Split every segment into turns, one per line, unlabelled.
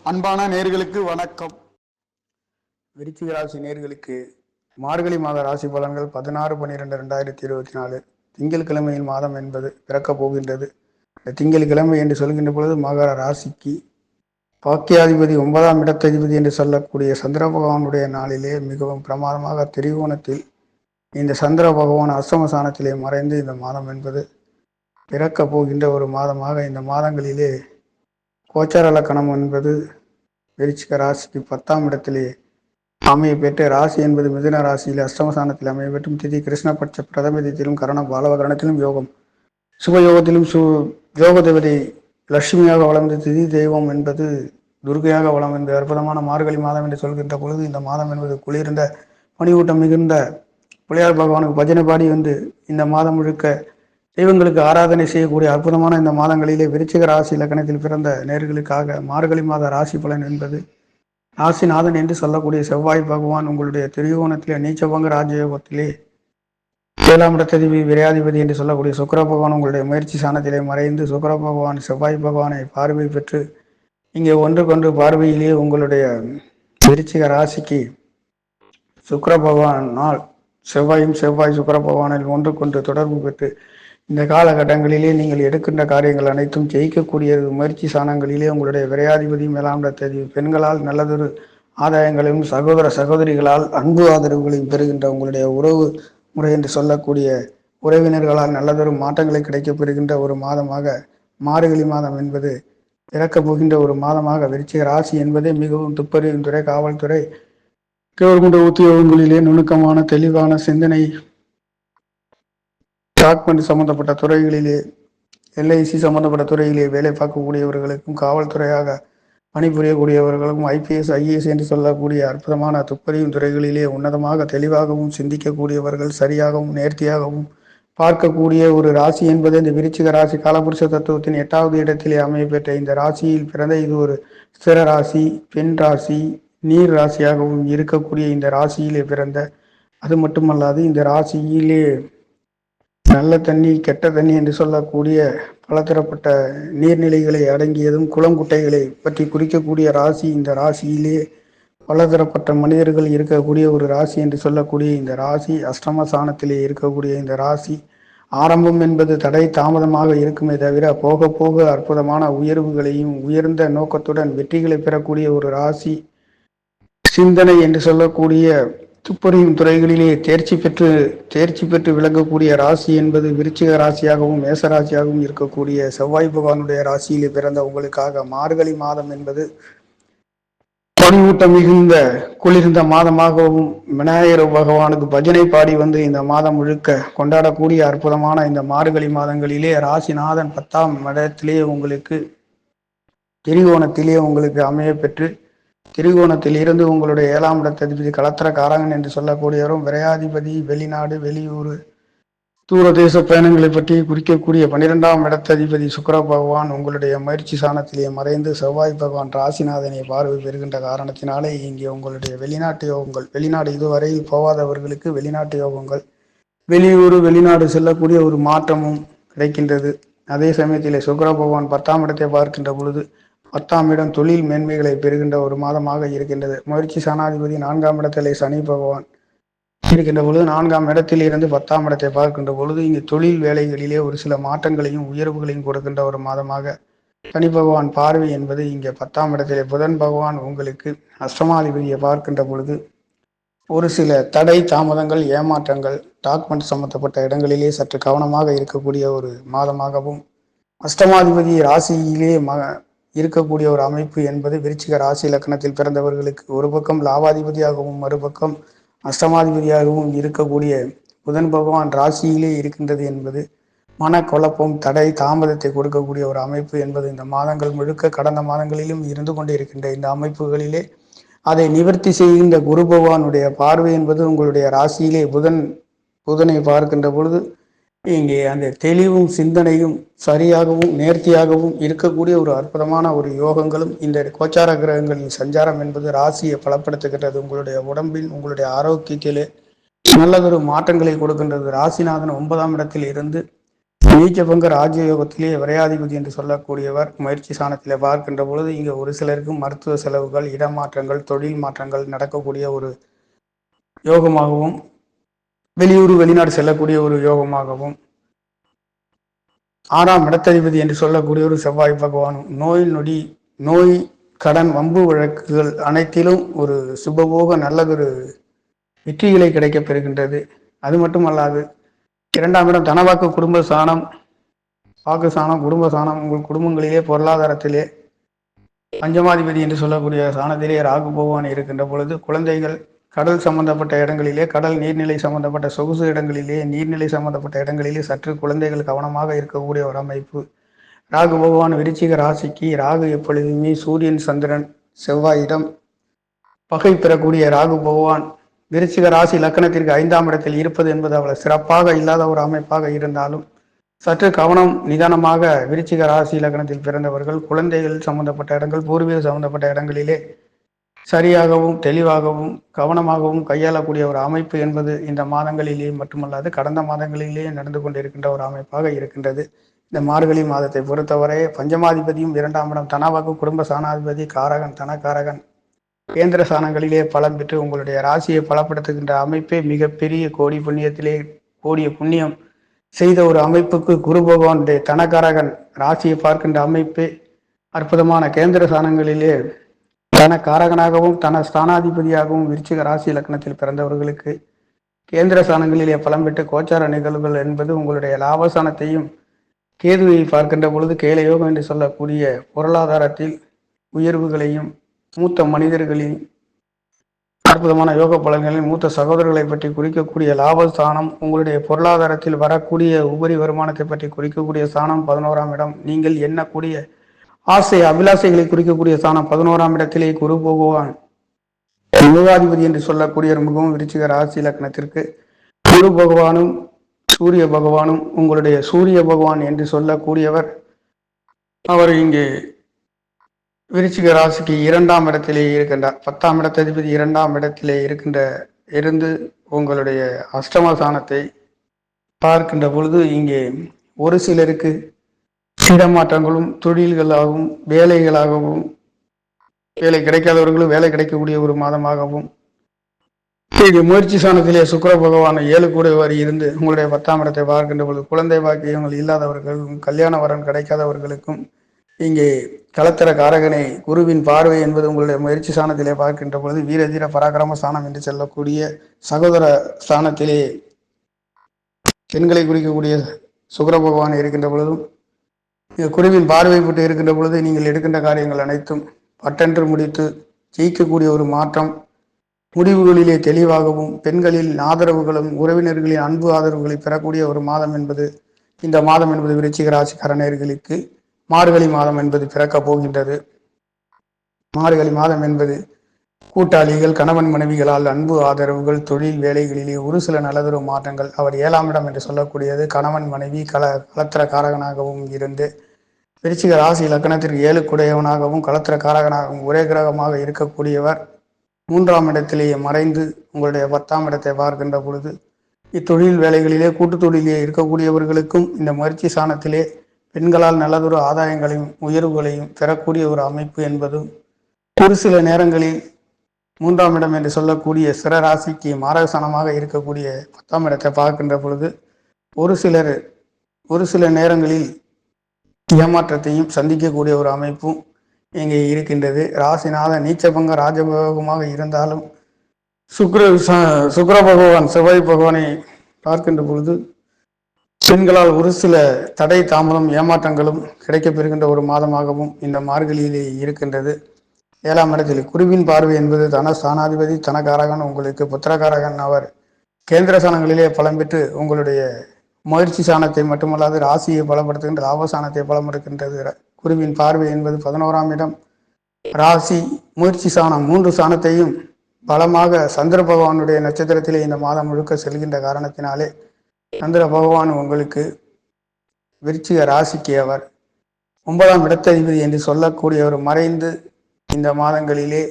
அன்பான நேர்களுக்கு வணக்கம். விருச்சிக ராசி நேர்களுக்கு மார்கழி மாத ராசி பலன்கள் 16/12/2024 திங்கட்கிழமையின் மாதம் என்பது பிறக்கப் போகின்றது. இந்த திங்கட்கிழமை என்று சொல்கின்ற பொழுது மகர ராசிக்கு பாக்கியாதிபதி 9ஆம் இடத்ததிபதி என்று சொல்லக்கூடிய சந்திர பகவானுடைய நாளிலே மிகவும் பிரமாதமாக திரிகோணத்தில் இந்த சந்திர பகவான் அஷ்டமஸ்தானத்திலே மறைந்து இந்த மாதம் என்பது பிறக்கப் போகின்ற ஒரு மாதமாக இந்த மாதங்களிலே கோச்சார லக்கணம் என்பது விருச்சிக ராசிக்கு 10ஆம் இடத்திலே அமைய பெற்று ராசி என்பது மிதுன ராசியில் அஷ்டமஸ்தானத்தில் அமைய பெற்றும் திதி கிருஷ்ணபட்ச பிரதமதியிலும் கரணம் பாலவகரணத்திலும் யோகம் சுபயோகத்திலும் யோக தேவதை லட்சுமியாக வளர்ந்து திதி தெய்வம் என்பது துர்கையாக வளம் என்று அற்புதமான மார்கழி மாதம் என்று சொல்கின்ற பொழுது இந்த மாதம் என்பது குளிர்ந்த பனியூட்டம் மிகுந்த பிள்ளையார் பகவானுக்கு பஜனை பாடி வந்து இந்த மாதம் முழுக்க தெய்வங்களுக்கு ஆராதனை செய்யக்கூடிய அற்புதமான இந்த மாதங்களிலே விருச்சிக ராசி லக்கணத்தில் பிறந்த நேர்களுக்காக மார்கழி மாத ராசி பலன் என்பது ராசிநாதன் என்று சொல்லக்கூடிய செவ்வாய் பகவான் உங்களுடைய திரிகோணத்திலே நீச்சபங்க ராஜயோகத்திலே 7ஆம் இடத்ததிபதி விரையாதிபதி என்று சொல்லக்கூடிய சுக்கிர பகவான் உங்களுடைய முயற்சி சாணத்திலே மறைந்து சுக்கிர பகவான் செவ்வாய் பகவானை பார்வை பெற்று இங்கே ஒன்றுக்கொன்று பார்வையிலே உங்களுடைய விருச்சிக ராசிக்கு சுக்கிர பகவானால் செவ்வாய் சுக்கிர பகவானில் ஒன்றுக்கொன்று தொடர்பு பெற்று இந்த காலகட்டங்களிலே நீங்கள் எடுக்கின்ற காரியங்கள் அனைத்தும் ஜெயிக்கக்கூடிய முயற்சி சாணங்களிலே உங்களுடைய விரையாதிபதி மேலாம் இடத்ததிபதி பெண்களால் நல்லதொரு ஆதாயங்களையும் சகோதரிகளால் அன்பு ஆதரவுகளையும் பெறுகின்ற உங்களுடைய உறவு முறை என்று சொல்லக்கூடிய உறவினர்களால் நல்லதொரு மாற்றங்களை கிடைக்கப் பெறுகின்ற ஒரு மாதமாக மார்கழி மாதம் என்பது பிறக்கப் போகின்ற ஒரு மாதமாக விருச்சிக ராசி என்பதே மிகவும் துப்பறியும் துறை காவல்துறை கவர்மெண்ட் உத்தியோகங்களிலே நுணுக்கமான தெளிவான சிந்தனை டாக்குமெண்ட் சம்பந்தப்பட்ட துறைகளிலே எல்ஐசி சம்பந்தப்பட்ட துறையிலே வேலை பார்க்கக்கூடியவர்களுக்கும் காவல்துறையாக பணிபுரியக்கூடியவர்களுக்கும் ஐபிஎஸ் ஐஏஎஸ் என்று சொல்லக்கூடிய அற்புதமான துப்பறியும் துறைகளிலே உன்னதமாக தெளிவாகவும் சிந்திக்கக்கூடியவர்கள் சரியாகவும் நேர்த்தியாகவும் பார்க்கக்கூடிய ஒரு ராசி என்பது இந்த விருச்சிக ராசி காலபுருஷ தத்துவத்தின் 8வது இடத்திலே அமைய பெற்ற இந்த ராசியில் பிறந்த இது ஒரு ஸ்திர ராசி, பெண் ராசி, நீர் ராசியாகவும் இருக்கக்கூடிய இந்த ராசியிலே பிறந்த அது மட்டுமல்லாது இந்த ராசியிலே நல்ல தண்ணி கெட்ட தண்ணி என்று சொல்லக்கூடிய பலதரப்பட்ட நீர்நிலைகளை அடங்கியதும் குளங்குட்டைகளை பற்றி குறிக்கக்கூடிய ராசி இந்த ராசியிலே பலதரப்பட்ட மனிதர்கள் இருக்கக்கூடிய ஒரு ராசி என்று சொல்லக்கூடிய இந்த ராசி அஷ்டமஸ்தானத்திலே இருக்கக்கூடிய இந்த ராசி ஆரம்பம் என்பது தடை தாமதமாக இருக்குமே தவிர போக போக அற்புதமான உயர்வுகளையும் உயர்ந்த நோக்கத்துடன் வெற்றிகளை பெறக்கூடிய ஒரு ராசி சிந்தனை என்று சொல்லக்கூடிய துப்பறியும் துறைகளிலே தேர்ச்சி பெற்று விளங்கக்கூடிய ராசி என்பது விருச்சிக ராசியாகவும் மேசராசியாகவும் இருக்கக்கூடிய செவ்வாய் பகவானுடைய ராசியிலே பிறந்த உங்களுக்காக மார்கழி மாதம் என்பது பனியூட்டம் மிகுந்த குளிர்ந்த மாதமாகவும் விநாயகர் பகவானுக்கு பஜனை பாடி வந்து இந்த மாதம் முழுக்க கொண்டாடக்கூடிய அற்புதமான இந்த மார்கழி மாதங்களிலே ராசிநாதன் 10ஆம் இடத்திலே உங்களுக்கு திரிகோணத்திலே உங்களுக்கு அமைய பெற்று திரிகோணத்தில் இருந்து உங்களுடைய 7ஆம் இடத்ததிபதி களத்திர காரகன் என்று சொல்லக்கூடியவரும் விரையாதிபதி வெளிநாடு வெளியூர் தூரதேச பயணங்களை பற்றி குறிக்கக்கூடிய 12ஆம் இடத்ததிபதி சுக்கிர பகவான் உங்களுடைய முயற்சி சாணத்திலே மறைந்து செவ்வாய் பகவான் ராசிநாதனை பார்வை பெறுகின்ற காரணத்தினாலே இங்கே உங்களுடைய வெளிநாட்டு யோகங்கள் வெளிநாடு இதுவரையில் போகாதவர்களுக்கு வெளிநாட்டு யோகங்கள் வெளிநாடு செல்லக்கூடிய ஒரு மாற்றமும் கிடைக்கின்றது. அதே சமயத்திலே சுக்கிர பகவான் 10ஆம் இடத்தை பார்க்கின்ற பொழுது 10ஆம் இடம் தொழில் மேன்மைகளை பெறுகின்ற ஒரு மாதமாக இருக்கின்றது. முயற்சி சாணாதிபதி 4ஆம் இடத்திலே சனி பகவான் இருக்கின்ற பொழுது 4ஆம் இடத்தில் இருந்து 10ஆம் இடத்தை பார்க்கின்ற பொழுது இங்கு தொழில் வேலைகளிலே ஒரு சில மாற்றங்களையும் உயர்வுகளையும் கொடுக்கின்ற ஒரு மாதமாக சனி பகவான் பார்வை என்பது இங்கே 10ஆம் இடத்திலே புதன் பகவான் உங்களுக்கு அஷ்டமாதிபதியை பார்க்கின்ற பொழுது ஒரு சில தடை தாமதங்கள் ஏமாற்றங்கள் டாக்குமெண்ட் சம்பந்தப்பட்ட இடங்களிலே சற்று கவனமாக இருக்கக்கூடிய ஒரு மாதமாகவும் அஷ்டமாதிபதி ராசியிலே இருக்கக்கூடிய ஒரு அமைப்பு என்பது விருச்சிக ராசி இலக்கணத்தில் பிறந்தவர்களுக்கு ஒரு பக்கம் லாபாதிபதியாகவும் மறுபக்கம் அஷ்டமாதிபதியாகவும் இருக்கக்கூடிய புதன் பகவான் ராசியிலே இருக்கின்றது என்பது மனக்குழப்பம் தடை தாமதத்தை கொடுக்கக்கூடிய ஒரு அமைப்பு என்பது இந்த மாதங்கள் முழுக்க கடந்த மாதங்களிலும் இருந்து கொண்டு இருக்கின்ற இந்த அமைப்புகளிலே அதை நிவர்த்தி செய்கின்ற குரு பகவானுடைய பார்வை என்பது உங்களுடைய ராசியிலே புதனை பார்க்கின்ற பொழுது இங்கே அந்த தெளிவும் சிந்தனையும் சரியாகவும் நேர்த்தியாகவும் இருக்கக்கூடிய ஒரு அற்புதமான ஒரு யோகங்களும் இந்த கோச்சார கிரகங்களின் சஞ்சாரம் என்பது ராசியை பலப்படுத்துகின்றது. உங்களுடைய உடம்பில் உங்களுடைய ஆரோக்கியத்திலே நல்லதொரு மாற்றங்களை கொடுக்கின்றது. ராசிநாதன் 9ஆம் இடத்தில் இருந்து நீச்சபங்க ராஜயோகத்திலே விரையாதிபதி என்று சொல்லக்கூடியவர் முயற்சி சாணத்திலே பார்க்கின்ற பொழுது இங்கே ஒரு சிலருக்கு மருத்துவ செலவுகள், இடமாற்றங்கள், தொழில் மாற்றங்கள் நடக்கக்கூடிய ஒரு யோகமாகவும், வெளியூர் வெளிநாடு செல்லக்கூடிய ஒரு யோகமாகவும், 6ஆம் இடத்ததிபதி என்று சொல்லக்கூடிய ஒரு செவ்வாய் பகவானும் நோய் நொடி, நோய், கடன், வம்பு வழக்குகள் அனைத்திலும் ஒரு சுபபோக நல்லதொரு வெற்றிகளை கிடைக்கப் பெறுகின்றது. அது மட்டுமல்லாது 2ஆம் இடம் தனவாக்கு குடும்ப சாணம், வாக்கு சாணம், குடும்ப சாணம், உங்கள் குடும்பங்களிலே பொருளாதாரத்திலே பஞ்சமாதிபதி என்று சொல்லக்கூடிய சாணத்திலே ராகு பகவான் இருக்கின்ற பொழுது குழந்தைகள் கடல் சம்பந்தப்பட்ட இடங்களிலே, கடல் நீர்நிலை சம்பந்தப்பட்ட சொகுசு இடங்களிலே, நீர்நிலை சம்பந்தப்பட்ட இடங்களிலே சற்று குழந்தைகள் கவனமாக இருக்கக்கூடிய ஒரு அமைப்பு. ராகு பகவான் விருச்சிக ராசிக்கு ராகு எப்பொழுதுமே சூரியன், சந்திரன், செவ்வாயிடம் பகை பெறக்கூடிய ராகு பகவான் விருச்சிக ராசி லக்கணத்திற்கு 5ஆம் இடத்தில் இருப்பது என்பது அவ்வளவு சிறப்பாக இல்லாத ஒரு அமைப்பாக இருந்தாலும் சற்று கவனம் நிதானமாக விருச்சிக ராசி லக்கணத்தில் பிறந்தவர்கள் குழந்தைகள் சம்பந்தப்பட்ட இடங்கள், பூர்வீக சம்பந்தப்பட்ட இடங்களிலே சரியாகவும் தெளிவாகவும் கவனமாகவும் கையாளக்கூடிய ஒரு அமைப்பு என்பது இந்த மாதங்களிலேயே மட்டுமல்லாது கடந்த மாதங்களிலேயே நடந்து கொண்டிருக்கின்ற ஒரு அமைப்பாக இருக்கின்றது. இந்த மார்கழி மாதத்தை பொறுத்தவரை பஞ்சமாதிபதியும் 2ஆம் இடம் தனவாக்கு குடும்ப சாணாதிபதி காரகன், தனக்காரகன், கேந்திர சாணங்களிலே பலம் பெற்று உங்களுடைய ராசியை பலப்படுத்துகின்ற அமைப்பே மிகப்பெரிய கோடி புண்ணியத்திலே கோடிய புண்ணியம் செய்த ஒரு அமைப்புக்கு குரு பகவானுடைய தனக்காரகன் ராசியை பார்க்கின்ற அமைப்பே அற்புதமான கேந்திர சாணங்களிலே தன காரகனாகவும் தன ஸ்தானாதிபதியாகவும் விருச்சிக ராசி இலக்கணத்தில் பிறந்தவர்களுக்கு கேந்திர சாணங்களிலே பலம் பெற்று கோச்சார நிகழ்வுகள் என்பது உங்களுடைய லாபசானத்தையும் கேதுவை பார்க்கின்ற பொழுது கேலயோகம் என்று சொல்லக்கூடிய பொருளாதாரத்தில் உயர்வுகளையும், மூத்த மனிதர்களின் அற்புதமான யோக பலன்களில் மூத்த சகோதரர்களை பற்றி குறிக்கக்கூடிய லாபஸ்தானம், உங்களுடைய பொருளாதாரத்தில் வரக்கூடிய உபரி வருமானத்தை பற்றி குறிக்கக்கூடிய ஸ்தானம் 11ஆம் இடம், நீங்கள் எண்ணக்கூடிய ஆசை அபிலாசைகளை குறிக்கக்கூடிய ஸ்தானம் 11ஆம் இடத்திலே குரு பகவான் யோகாதிபதி என்று சொல்லக்கூடிய மிகவும் விருச்சிக ராசி இலக்கணத்திற்கு குரு பகவானும் சூரிய பகவானும் உங்களுடைய சூரிய பகவான் என்று சொல்லக்கூடியவர் அவர் இங்கே விருச்சிக ராசிக்கு 2ஆம் இடத்திலே இருக்கின்றார். 10ஆம் இடத்ததிபதி 2ஆம் இடத்திலே இருந்து உங்களுடைய அஷ்டமஸ்தானத்தை பார்க்கின்ற பொழுது இங்கே ஒரு சிலருக்கு இடமாற்றங்களும் தொழில்களாகவும் வேலைகளாகவும், வேலை கிடைக்காதவர்களும் வேலை கிடைக்கக்கூடிய ஒரு மாதமாகவும், இது முயற்சி சாணத்திலே சுக்கிர பகவான் 7 கூடியவர் இருந்து உங்களுடைய 10ஆம் இடத்தை பார்க்கின்ற பொழுது குழந்தை பாக்கியங்கள் இல்லாதவர்களுக்கும் கல்யாண வரன் கிடைக்காதவர்களுக்கும் இங்கே களத்திர காரகனை குருவின் பார்வை என்பது உங்களுடைய முயற்சி ஸ்தானத்திலே பார்க்கின்ற பொழுது வீரதீர பராக்கிரம ஸ்தானம் என்று சொல்லக்கூடிய சகோதர ஸ்தானத்திலே பெண்களை குறிக்கக்கூடிய சுக்கிர பகவான் இருக்கின்ற பொழுதும் குருவின் பார்வை பட்டு இருக்கின்ற பொழுது நீங்கள் எடுக்கின்ற காரியங்கள் அனைத்தும் பட்டென்று முடித்து ஜெயிக்கக்கூடிய ஒரு மாற்றம், முடிவுகளிலே தெளிவாகவும் பெண்களின் ஆதரவுகளும் உறவினர்களின் அன்பு ஆதரவுகளை பெறக்கூடிய ஒரு மாதம் என்பது இந்த மாதம் என்பது விருச்சிக ராசிக்காரர்களுக்கு மார்கழி மாதம் என்பது பிறக்கப் போகின்றது. மார்கழி மாதம் என்பது கூட்டாளிகள், கணவன் மனைவிகளால் அன்பு ஆதரவுகள், தொழில் வேலைகளிலே ஒரு சில நல்லதொரு மாற்றங்கள். அவர் 7ஆம் இடம் என்று சொல்லக்கூடியது கணவன் மனைவி களத்திர காரகனாகவும் இருந்து விருச்சிக ராசி லக்கணத்திற்கு 7 குடையவனாகவும் களத்திர காரகனாகவும் ஒரே கிரகமாக இருக்கக்கூடியவர் 3ஆம் இடத்திலேயே மறைந்து உங்களுடைய 10ஆம் இடத்தை பார்க்கின்ற பொழுது இத்தொழில் வேலைகளிலே கூட்டு தொழிலே இருக்கக்கூடியவர்களுக்கும் இந்த முயற்சி சாணத்திலே பெண்களால் நல்லதொரு ஆதாயங்களையும் உயர்வுகளையும் பெறக்கூடிய ஒரு அமைப்பு என்பதும் ஒரு சில நேரங்களில் 3ஆம் இடம் என்று சொல்லக்கூடிய சிற ராசிக்கு மாரகசானமாக இருக்கக்கூடிய 10ஆம் இடத்தை பார்க்கின்ற பொழுது ஒரு சில நேரங்களில் ஏமாற்றத்தையும் சந்திக்கக்கூடிய ஒரு அமைப்பும் இங்கே இருக்கின்றது. ராசிநாத நீச்சபங்க ராஜபோகமாக இருந்தாலும் சுக்கிர பகவான் செவ்வாய் பகவானை பார்க்கின்ற பொழுது பெண்களால் ஒரு சில தடை தாமதம் ஏமாற்றங்களும் கிடைக்கப்பெறுகின்ற ஒரு மாதமாகவும் இந்த மார்கழியிலே இருக்கின்றது. 7ஆம் இடத்தில் குருவின் பார்வை என்பது தனஸ்தானாதிபதி தனகாரகன் உங்களுக்கு புத்திரகாரகன். அவர் கேந்திர சாணங்களிலே பலம் பெற்று உங்களுடைய முயற்சி சாணத்தை மட்டுமல்லாது ராசியை பலப்படுத்துகின்ற லாபசானத்தை பலப்படுத்துகின்றது. குருவின் பார்வை என்பது 11ஆம் இடம், ராசி, முயற்சி சாணம் 3 சாணத்தையும் பலமாக சந்திர பகவானுடைய நட்சத்திரத்திலே இந்த மாதம் முழுக்க செல்கின்ற காரணத்தினாலே சந்திர பகவான் உங்களுக்கு விருச்சிக ராசிக்கு அவர் 9ஆம் இடத்ததிபதி என்று சொல்லக்கூடியவர் மறைந்து இந்த மாதங்களிலே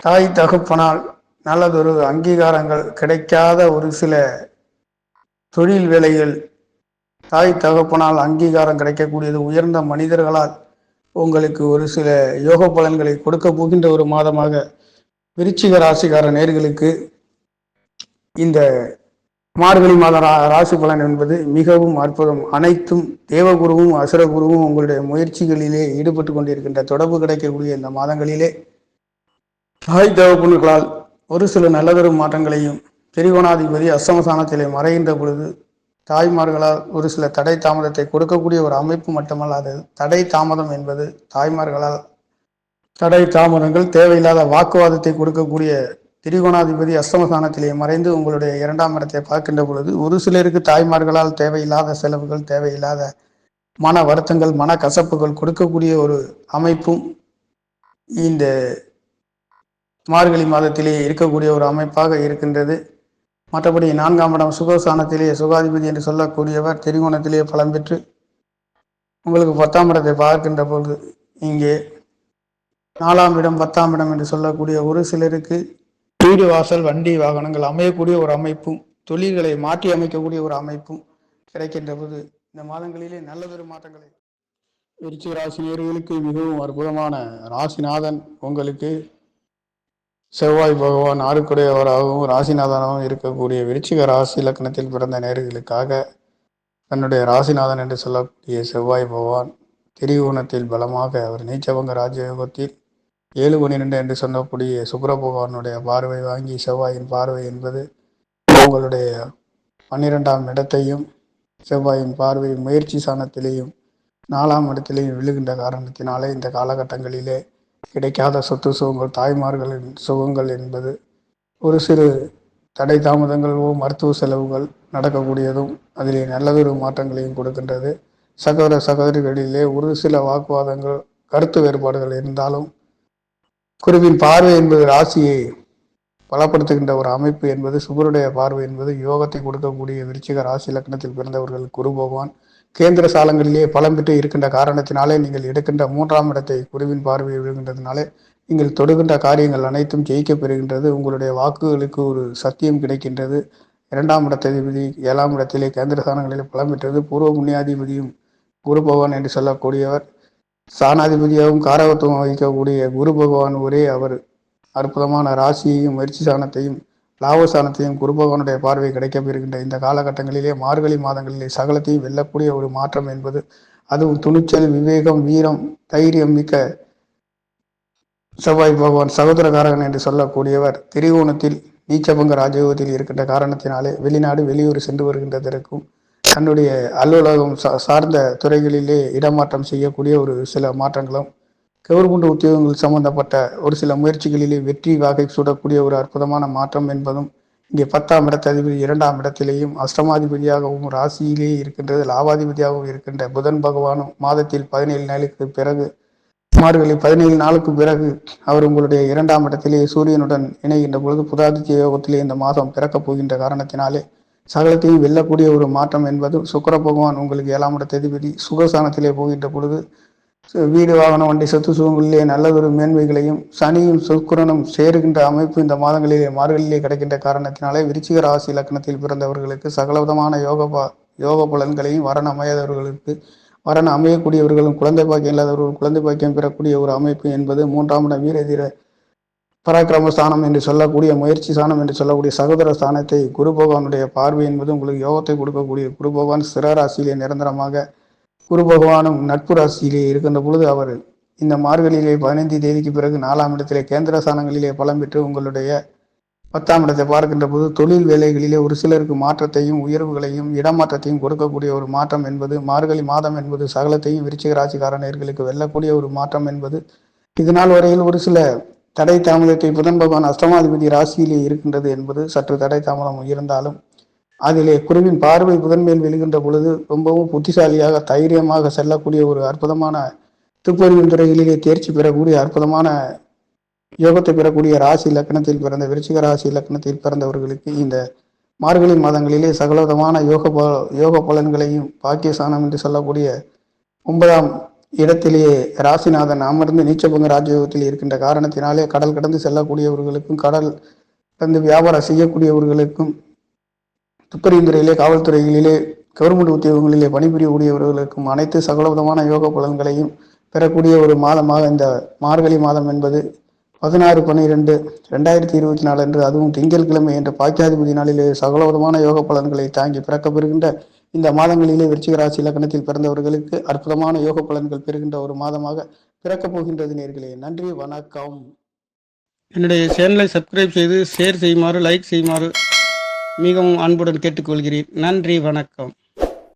தாய் தகப்பனால் நல்லதொரு அங்கீகாரங்கள் கிடைக்காத ஒரு சில தொழில் வேலைகள் தாய் தகப்பனால் அங்கீகாரம் கிடைக்கக்கூடியது, உயர்ந்த மனிதர்களால் உங்களுக்கு ஒரு சில யோக பலன்களை கொடுக்க போகின்ற ஒரு மாதமாக விருச்சிக ராசிக்கார நேர்களுக்கு இந்த மார்கழி மாத ராசி பலன் என்பது மிகவும் அற்புதம். அனைத்தும் தேவகுருவும் அசுரகுருவும் உங்களுடைய முயற்சிகளிலே ஈடுபட்டு கொண்டிருக்கின்ற தொடர்பு கிடைக்கக்கூடிய இந்த மாதங்களிலே தாய் தகப்பன்களால் ஒரு சில நல்லதொரு மாற்றங்களையும், திரிகோணாதிபதி அஷ்டமஸ்தானத்திலே மறைகின்ற பொழுது தாய்மார்களால் ஒரு சில தடை தாமதத்தை கொடுக்கக்கூடிய ஒரு அமைப்பு மட்டுமல்லாது, தடை தாமதம் என்பது தாய்மார்களால் தடை தாமதங்கள், தேவையில்லாத வாக்குவாதத்தை கொடுக்கக்கூடிய திரிகோணாதிபதி அஷ்டமஸ்தானத்திலே மறைந்து உங்களுடைய 2ஆம் இடத்தை பார்க்கின்ற பொழுது ஒரு சிலருக்கு தாய்மார்களால் தேவையில்லாத செலவுகள், தேவையில்லாத மன வருத்தங்கள், மன கசப்புகள் கொடுக்கக்கூடிய ஒரு அமைப்பும் இந்த மார்கழி மாதத்திலே இருக்கக்கூடிய ஒரு அமைப்பாக இருக்கின்றது. மற்றபடி 4ஆம் இடம் சுகஸ்தானத்திலே சுகாதிபதி என்று சொல்லக்கூடியவர் திரிகோணத்திலே பலம் பெற்று உங்களுக்கு 10ஆம் இடத்தை பார்க்கின்ற பொழுது இங்கே 4ஆம் இடம் 10ஆம் இடம் என்று சொல்லக்கூடிய ஒரு சிலருக்கு வீடு வாசல் வண்டி வாகனங்கள் அமையக்கூடிய ஒரு அமைப்பும், தொழில்களை மாற்றி அமைக்கக்கூடிய ஒரு அமைப்பும் கிடைக்கின்ற போது இந்த மாதங்களிலே நல்லதொரு மாற்றங்களை விருச்சிக ராசினியர்களுக்கு மிகவும் அற்புதமான ராசிநாதன் உங்களுக்கு செவ்வாய் பகவான் ஆறுக்குடையவராகவும் ராசிநாதனாகவும் இருக்கக்கூடிய விருச்சிக ராசி இலக்கணத்தில் பிறந்த நேர்களுக்காக தன்னுடைய ராசிநாதன் என்று சொல்லக்கூடிய செவ்வாய் பகவான் திரிகோணத்தில் பலமாக அவர் நீச்சபங்க ராஜயோகத்தில் 7/12 என்று சொல்லக்கூடிய சுக்கிர பகவானுடைய பார்வை வாங்கி, செவ்வாயின் பார்வை என்பது உங்களுடைய 12ஆம் இடத்தையும், செவ்வாயின் பார்வை முயற்சி சாணத்திலேயும் 4ஆம் இடத்திலேயும் விழுகின்ற காரணத்தினாலே இந்த காலகட்டங்களிலே கிடைக்காத சொத்து சுகங்கள், தாய்மார்களின் சுகங்கள் என்பது ஒரு சிறு தடை தாமதங்களோ மருத்துவ செலவுகள் நடக்கக்கூடியதும் அதிலே நல்லதொரு மாற்றங்களையும் கொடுக்கின்றது. சகோதர சகோதரிகளிலே ஒரு சில வாக்குவாதங்கள், கருத்து வேறுபாடுகள் இருந்தாலும் குருவின் பார்வை என்பது ராசியை பலப்படுத்துகின்ற ஒரு அமைப்பு என்பது, சுபருடைய பார்வை என்பது யோகத்தை கொடுக்கக்கூடிய விருச்சிக ராசி இலக்கணத்தில் பிறந்தவர்கள் குரு பகவான் கேந்திர சாலங்களிலே பலம் பெற்று இருக்கின்ற காரணத்தினாலே நீங்கள் எடுக்கின்ற 3ஆம் இடத்தை குருவின் பார்வையை விழுகின்றதுனாலே நீங்கள் தொடுகின்ற காரியங்கள் அனைத்தும் ஜெயிக்க பெறுகின்றது. உங்களுடைய வாக்குகளுக்கு ஒரு சத்தியம் கிடைக்கின்றது. 2ஆம் இடத்ததிபதி 7ஆம் இடத்திலே கேந்திர சாலங்களிலே பலம் பெற்றது. பூர்வ புண்ணியாதிபதியும் குரு பகவான் என்று சொல்லக்கூடியவர் சாணாதிபதியாகவும் காரகத்துவம் வகிக்கக்கூடிய குரு பகவான் ஒரே அவர் அற்புதமான ராசியையும் முயற்சி சாணத்தையும் லாபஸ்தானத்தையும் குரு பகவானுடைய பார்வை கிடைக்கப்பெறுகின்ற இந்த காலகட்டங்களிலே மார்கழி மாதங்களிலே சகலத்தையும் வெல்லக்கூடிய ஒரு மாற்றம் என்பது, அதுவும் துணிச்சல், விவேகம், வீரம், தைரியம் மிக்க செவ்வாய் பகவான் சகோதரகாரகன் என்று சொல்லக்கூடியவர் திரிகோணத்தில் நீச்சபங்க ராஜயோகத்தில் இருக்கின்ற காரணத்தினாலே வெளிநாடு வெளியூர் சென்று வருகின்றதற்கும், தன்னுடைய அலுவலகம் சார்ந்த துறைகளிலே இடமாற்றம் செய்யக்கூடிய ஒரு சில மாற்றங்களும், கவர்மெண்ட் உத்தியோகங்கள் சம்பந்தப்பட்ட ஒரு சில முயற்சிகளிலே வெற்றி வாகை சூடக்கூடிய ஒரு அற்புதமான மாற்றம் என்பதும் இங்கே 10ஆம் இடத்ததிபதி 2ஆம் இடத்திலேயும் அஷ்டமாதிபதியாகவும் ராசியிலேயே இருக்கின்றது. லாபாதிபதியாகவும் இருக்கின்ற புதன் பகவானும் மாதத்தில் 17 நாளுக்கு பிறகு, மார்கழி 17 நாளுக்கு பிறகு அவர் உங்களுடைய 2ஆம் இடத்திலேயே சூரியனுடன் இணைகின்ற பொழுது புதாதித்ய யோகத்திலே இந்த மாதம் பிறக்கப் போகின்ற காரணத்தினாலே சகலத்தையும் வெல்லக்கூடிய ஒரு மாற்றம் என்பது, சுக்கிர பகவான் உங்களுக்கு 7ஆம் இடத்ததிபதி சுகஸ்தானத்திலே போகின்ற பொழுது வீடு வாகனம் வண்டி சொத்து சுகங்களிலே நல்லதொரு மேன்மைகளையும், சனியும் சுக்கிரனும் சேருகின்ற அமைப்பு இந்த மாதங்களிலே மார்கழியிலே கிடைக்கின்ற காரணத்தினாலே விருச்சிக ராசி இலக்கணத்தில் பிறந்தவர்களுக்கு சகலவிதமான யோக பலன்களையும், வரன் அமையாதவர்களுக்கு வரன் அமையக்கூடியவர்களும், குழந்தை பாக்கியம் இல்லாதவர்கள் குழந்தை பாக்கியம் பெறக்கூடிய ஒரு அமைப்பு என்பது 3ஆம் இடம் வீரதீர பராக்கிரம ஸ்தானம் என்று சொல்லக்கூடிய முயற்சி ஸ்தானம் என்று சொல்லக்கூடிய சகோதர ஸ்தானத்தை குரு பகவானுடைய பார்வை என்பது உங்களுக்கு யோகத்தை கொடுக்கக்கூடிய குரு பகவான் ஸ்திர ராசியிலே நிரந்தரமாக, குரு பகவானும் நட்பு ராசியிலே இருக்கின்ற பொழுது அவர் இந்த மார்கழியிலே 15 தேதிக்கு பிறகு 4ஆம் இடத்திலே கேந்திர ஸ்தானங்களிலே பலம் பெற்று உங்களுடைய 10ஆம் இடத்தை பார்க்கின்ற போது தொழில் வேலைகளிலே ஒரு சிலருக்கு மாற்றத்தையும் உயர்வுகளையும் இடமாற்றத்தையும் கொடுக்கக்கூடிய ஒரு மாற்றம் என்பது, மார்கழி மாதம் என்பது சகலத்தையும் விருச்சிக ராசிக்காரர்களுக்கு வெல்லக்கூடிய ஒரு மாற்றம் என்பது, இதனால் வரையில் ஒரு சில தடை தாமதத்தை புதன் பகவான் அஷ்டமாதிபதி ராசியிலே இருக்கின்றது என்பது சற்று தடை தாமதம் இருந்தாலும் அதிலே குருவின் பார்வை புதன் மேல் விழுகின்ற பொழுது ரொம்பவும் புத்திசாலியாக தைரியமாக செல்லக்கூடிய ஒரு அற்புதமான துப்பறியும் துறைகளிலே தேர்ச்சி பெறக்கூடிய அற்புதமான யோகத்தை பெறக்கூடிய ராசி இலக்கணத்தில் பிறந்த விருச்சிக ராசி இலக்கணத்தில் பிறந்தவர்களுக்கு இந்த மார்கழி மாதங்களிலே சகலவிதமான யோக பலன்களையும், பாக்கியசானம் என்று சொல்லக்கூடிய 9ஆம் இடத்திலேயே ராசிநாதன் அமர்ந்து நீச்சபங்க ராஜயோகத்தில் இருக்கின்ற காரணத்தினாலே கடல் கடந்து செல்லக்கூடியவர்களுக்கும், கடல் கடந்து வியாபாரம் செய்யக்கூடியவர்களுக்கும், துப்பறியும் துறையிலே காவல்துறைகளிலே கவர்மெண்ட் உத்தியோகங்களிலே பணிபுரியக்கூடியவர்களுக்கும் அனைத்து சகலவிதமான யோக பலன்களையும் பெறக்கூடிய ஒரு மாதமாக இந்த மார்கழி மாதம் என்பது 16/12/2024 அன்று, அதுவும் திங்கட்கிழமை என்ற பாக்கியாதிபதி நாளிலே சகலவிதமான யோக பலன்களை தாங்கி பிறக்கப்பெறுகின்ற இந்த மாதங்களிலே விருச்சிக ராசி இலக்கணத்தில் பிறந்தவர்களுக்கு அற்புதமான யோக பலன்கள் பெறுகின்ற ஒரு மாதமாக பிறக்கப் போகின்றது நேர்களே. நன்றி, வணக்கம்.
என்னுடைய சேனலை சப்ஸ்கிரைப் செய்து ஷேர் செய்யுமாறு, லைக் செய்யுமாறு மிகவும் அன்புடன் கேட்டுக்கொள்கிறேன். நன்றி, வணக்கம்.